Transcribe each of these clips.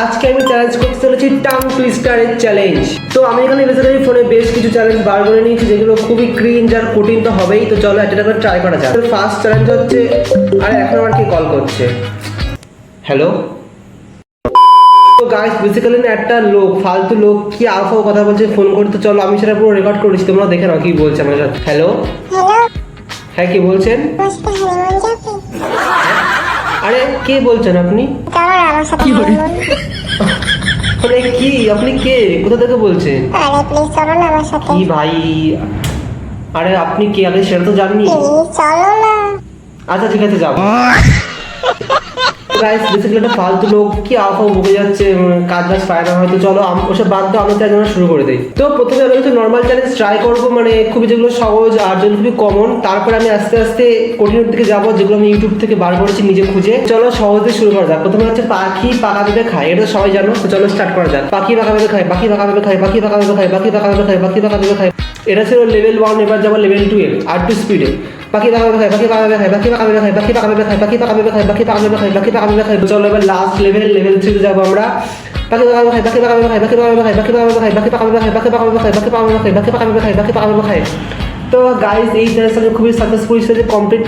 আজকে আমি চ্যালেঞ্জ করতে চলেছি টাং টুইস্টারের চ্যালেঞ্জ। তো আমি এখানে বেসিক্যালি ফোনে বেশ কিছু চ্যালেঞ্জ বার করে নিয়েছি যেগুলো খুবই ক্রিঞ্জ আর কঠিন তো হবেই। তো চলো একটা করে ট্রাই করা যাক। ফার্স্ট চ্যালেঞ্জ হচ্ছে, আরে এখন আমার কি কল করছে? হ্যালো। তো গাইস বেসিক্যালি না একটা লোক, ফালতু লোক কি আলফাও কথা বলছে ফোন করতে। চলো আমি সেটা পুরো রেকর্ড করেছি, তোমরা দেখে নাও কি বলছে আমার সাথে। হ্যালো, হ্যাঁ কি বলছেন? আরে কে বলছেন আপনি? মানে কি আপনি কে, কোথা থেকে বলছেন? আরে প্লিজ চলো না আমার সাথে। কি ভাই, আরে আপনি কে আগে সেটা তো জাননি। প্লিজ চলো না। আচ্ছা ঠিক আছে যাবো। গাইস বেসিক্যালি একটা ফালতু লোক কি আফাও বকে যাচ্ছে, কাজ বাজ পায় না হয়তো। চলো ওসব বাদ দাও, আমি চ্যালেঞ্জ শুরু করে দিই। তো প্রথমে আমি কিছু নর্মাল চ্যালেঞ্জ ট্রাই করবো, মানে খুবই যেগুলো সহজ আর যেগুলো খুবই কমন। তারপরে আমি আস্তে আস্তে কঠিনের দিকে যাবো, যেগুলো আমি ইউটিউব থেকে বার করেছি নিজে খুঁজে। চলো সহজ দিয়ে শুরু করা যাক। প্রথমে হচ্ছে পাখি পাকা ভেবে খায়, এটা তো সবাই জানো। তো চলো স্টার্ট করা যাক। পাখি পাকা ভেবে খায়, পাখি পাকা ভেবে খায়, পাখি পাকা ভেবে খায়, পাখি পাকা ভেবে খায়, পাখি পাকা ভেবে খায়। এটা ছিল লেভেল 1, এবার যাবো লেভেল 2 এ আর টু স্পিডে। পাখি পাকা ভেবে খায়, পাখি পাকা ভেবে খায়, পাখি পাকা ভেবে খায়, পাখি পাকা ভেবে খায়, পাখি পাকা ভেবে খায়, পাখি পাকা ভেবে খায়, পাখি পাকা ভেবে খায়। চলো এবার লাস্ট লেভেল 3 তে যাবো আমরা। পাখি পাকা ভেবে খায়, পাখি পাকা ভেবে খায়, পাখি পাকা ভেবে খায়, পাখি পাকা ভেবে খায়, পাখি পাকা ভেবে খায়, পাখি পাকা ভেবে খায়, পাখি পাকা ভেবে খায়, পাখি পাকা ভেবে খায়, পাখি পাকা ভেবে খায়। তো গাইস এই চ্যালেঞ্জটা খুবই সাকসেসফুল সাথে কমপ্লিট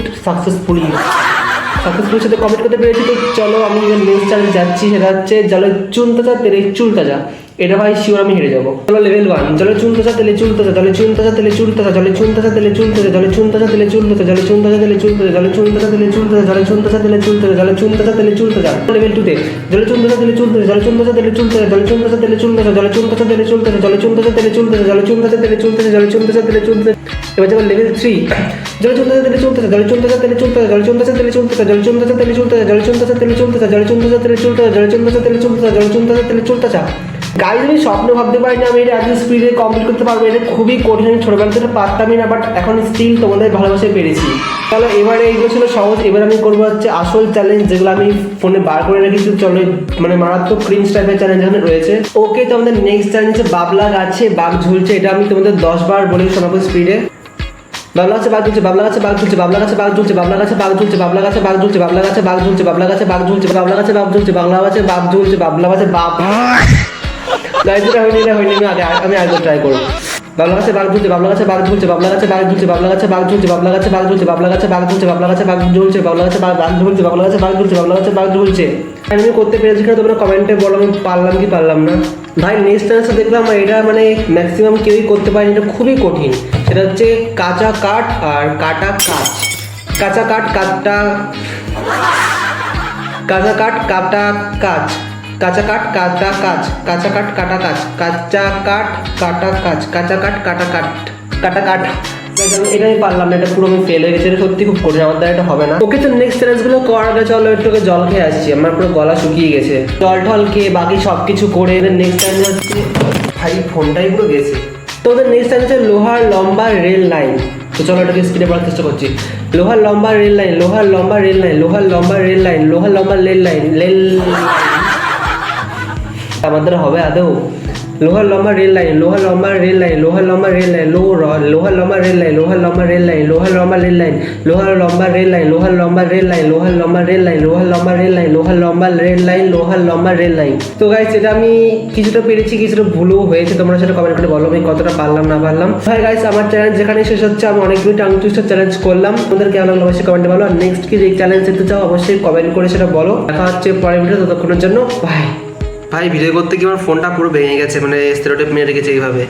সাথে কমপ্লিট করতে পেরেছি। তো চলো আমি নেক্সট চ্যালেঞ্জ যাচ্ছি, সেটা হচ্ছে জলে চুনতে যা তেলে চুলতে যা। এটা ভাই শিওর আমি হেরে যাবো। চলো লেভেল 1, জলে চুনতে যা তেলে চুলতে যা, জলে চুনতে যা তেলে চুলতে যা, জলে চুনতে যা তেলে চুলতে যা, জলে চুনতে যা তেলে চুলতে যা, জলে চুনতে যা তেলে চুলতে যা, জলে চুনতে যা তেলে চুলতে যা, জলে চুনতে যা তেলে চুলতে যা, জলে চুনতে যা তেলে চুলতে যা। লেভেল 2 তে জলে চুনতে যা তেলে চুলতে যা, জলে চুনতে যা তেলে চুলতে যা, জলে চুনতে যা তেলে চুলতে যা, জলে চুনতে যা তেলে চুলতে যা, জলে চুনতে যা তেলে চুলতে যা, জলে চুনতে যা তেলে চুলতে যা, জলে চুনতে যা তেলে চুলতে। এবার যাবো লেভেল 3, জলে চুনতে যা তেলে চুলতে যা, জলে চুনতে যা তেলে চুলতে যা, জলে চুনতে যা তেলে চুলতে যা, জলে চুনতে যা তেলে চুলতে যা, জলে চুনতে যা তেলে চুলতে যা, জলে চুনতে যা তেলে চুলতে যা, জলে চুনতে যা তেলে চুলতে যা, জলে চুনতে যা তেলে চুলতে যা। গাইজ আমি স্বপ্নে ভাবতে পারিনি আমি এটা এত স্পিডে কমপ্লিট করতে পারবো। এটা খুবই কঠিন, আমি ছোটবেলা থেকে পারতামই না, বাট এখন স্টিল তোমাদের ভালোবাসায় পেরেছি। তাহলে এবারে এইগুলো ছিল সহজ। এবার আমি করবো হচ্ছে আসল চ্যালেঞ্জ, যেগুলো আমি ফোনে বার করে রেখেছি। চলো মানে মারাত্মক ক্রিঞ্জ টাইপের চ্যালেঞ্জ এখানে রয়েছে। ওকে, তো আমাদের নেক্সট চ্যালেঞ্জ হচ্ছে বাবলা গাছে বাঘ ঝুলছে। এটা আমি তোমাদের 10 বার বলে শোনাবো স্পিডে। বাবলা গাছে বাঘ ঝুলছে, বাবলা গাছে বাঘ ঝুলছে, বাবলা গাছে বাঘ ঝুলছে, বাবলা গাছে বাঘ ঝুলছে, বাবলা গাছে বাঘ ঝুলছে, বাবলা গাছে বাঘ ঝুলছে, বাবলা গাছে বাঘ ঝুলছে, বাবলা গাছে বাঘ ঝুলছে, বাংলা গাছে বাঘ ঝুলছে, বাবলা গাছে বাঘ। লাইটটা হয়নি, আমি আগে ট্রাই করবো। বাবলা গাছে বাঘ ঝুলছে, বাবলা গাছে বাঘ ঝুলছে, বাবলা গাছে বাঘ ঝুলছে, বাবলা গাছে বাঘ ঝুলছে, বাবলা গাছে বাঘ ঝুলছে, বাবলা গাছে বাঘ ঝুলছে, বাবলা গাছে বাঘ ঝুলছে, বাবলা গাছে বাঘ ঝুলছে, বাবলা গাছে বাঘ ঝুলছে, বাবলা গাছে বাঘ ঝুলছে। আমি করতে পেরেছি কিনা তোমরা কমেন্টে বলো, আমি পারলাম কি পারলাম না। ভাই নেক্সট চ্যালেঞ্জটা দেখলাম এটা মানে ম্যাক্সিমাম কেউই করতে পারেনি, এটা খুবই কঠিন। সেটা হচ্ছে কাঁচা কাঠ আর কাটা কাঁচ। কাঁচা কাঠ কাটা, কাঁচা কাঠ কাটা কাঁচ, কাঁচা কাঠ কাটা কাঁচ, কাঁচা কাঠ কাটা কাঁচ, কাঁচা কাঠ কাটা কাঁচ, কাঁচা কাঠ কাটা কাঠ, কাটা কাঠ। এটাই পারলাম না, এটা পুরো আমি ফেল হয়ে গেছে। এটা সত্যি খুব কঠিন, আমার দ্বারা এটা হবে না। ওকে, তো নেক্সট চ্যালেঞ্জগুলো করার আগে চলো একটু জল খেয়ে আসছি। আমার পুরো গলা শুকিয়ে গেছে। জল টল খেয়ে বাকি সব কিছু করে নেক্সট চ্যালেঞ্জ হচ্ছে, ভাই ফোনটাই পুরো গেছে। তো ওদের নেক্সট চ্যালেঞ্জ হচ্ছে লোহার লম্বা রেল লাইন। তো চলো এটাকে স্পিডে পড়ার চেষ্টা করছি। লোহার লম্বা রেল লাইন, লোহার লম্বা রেল লাইন, লোহার লম্বা রেল লাইন, লোহার লম্বা রেল লাইন, আমার দ্বারা হবে আদৌ? লোহার লম্বা রেল লাইন, লোহার লম্বা রেল লাইন, লোহার লম্বা রেল লাইন, লোহার লম্বা রেল লাইন, লোহার লম্বা রেল লাইন, লোহার লম্বা রেল লাইন, লোহার লম্বা রেল লাইন, লোহার লম্বা রেল লাইন, লোহার লম্বা রেল লাইন, লোহার লম্বা রেল লাইন, লোহার লম্বা রেল লাইন, লোহার লম্বা রেল লাইন। তো গাইস এটা আমি কিছুটা পেরেছি, কিছুটা ভুলও হয়েছে। তোমরা সেটা কমেন্ট করে বলো আমি কতটা পারলাম না পারলাম। ভাই গাইস আমার চ্যালেঞ্জ যেখানে শেষ হচ্ছে, আমি অনেকগুলো টাং টুইস্টার চ্যালেঞ্জ করলাম। তোমাদের কেমন লাগলো অবশ্যই কমেন্টে বলো। আর নেক্সট কি যে চ্যালেঞ্জ দিতে চাও অবশ্যই কমেন্ট করে সেটা বলো। দেখা হচ্ছে পরের ভিডিও, ততক্ষণের জন্য বাই। ভাই ভিডিও করতে গিয়ে আমার ফোনটা পুরো ভেঙে গেছে, মানে স্টেরোটেপ মেরে রেখেছে এইভাবে।